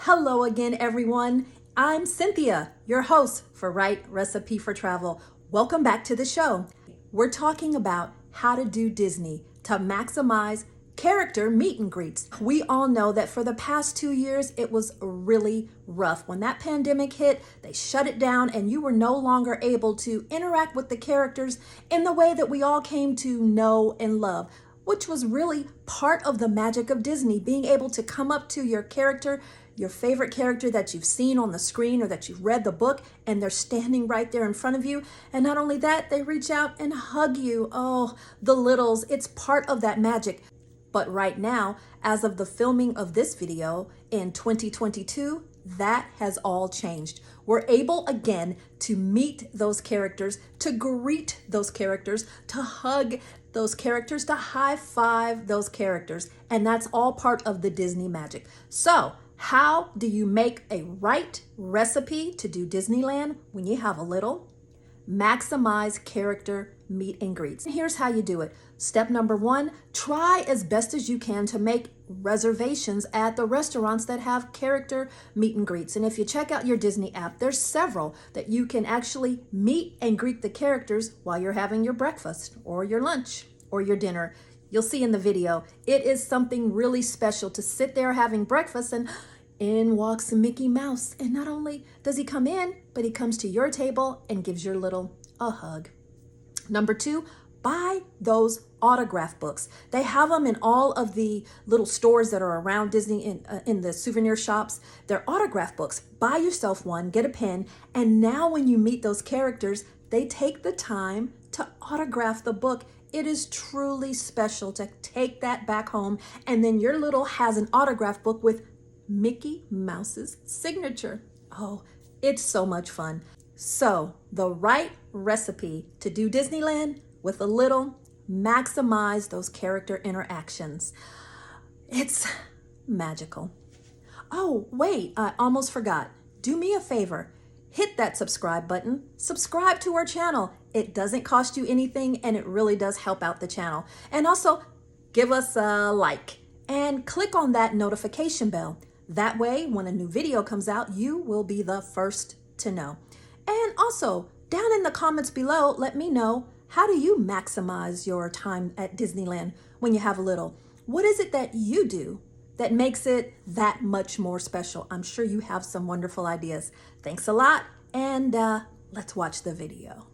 Hello again, everyone. I'm Cynthia, your host for Right Recipe for Travel. Welcome back to the show. We're talking about how to do Disney to maximize character meet and greets. We all know that for the past 2 years, it was really rough. When that pandemic hit, they shut it down and you were no longer able to interact with the characters in the way that we all came to know and love, which was really part of the magic of Disney, being able to come up to your character, your favorite character that you've seen on the screen or that you've read the book, and they're standing right there in front of you. And not only that, they reach out and hug you. Oh, the littles, it's part of that magic. But right now, as of the filming of this video in 2022, that has all changed. We're able again to meet those characters, to greet those characters, to hug those characters, to high five those characters. And that's all part of the Disney magic. So how do you make a right recipe to do Disneyland when you have a little? Maximize character meet and greets. Here's how you do it. Step number 1, try as best as you can to make reservations at the restaurants that have character meet and greets. And if you check out your Disney app, there's several that you can actually meet and greet the characters while you're having your breakfast or your lunch or your dinner. You'll see in the video, it is something really special to sit there having breakfast and in walks Mickey Mouse. And not only does he come in, but he comes to your table and gives your little a hug. Number 2, buy those autograph books. They have them in all of the little stores that are around Disney in the souvenir shops. They're autograph books. Buy yourself one, get a pen, and now when you meet those characters, they take the time to autograph the book. It is truly special to take that back home, and then your little has an autograph book with Mickey Mouse's signature. Oh, it's so much fun. So the right recipe to do Disneyland with a little, maximize those character interactions. It's magical. Oh, wait, I almost forgot. Do me a favor. Hit that subscribe button. Subscribe to our channel. It doesn't cost you anything and it really does help out the channel. And also give us a like and click on that notification bell. That way, when a new video comes out, you will be the first to know. And also, down in the comments below, let me know, how do you maximize your time at Disneyland when you have a little? What is it that you do that makes it that much more special? I'm sure you have some wonderful ideas. Thanks a lot, and let's watch the video.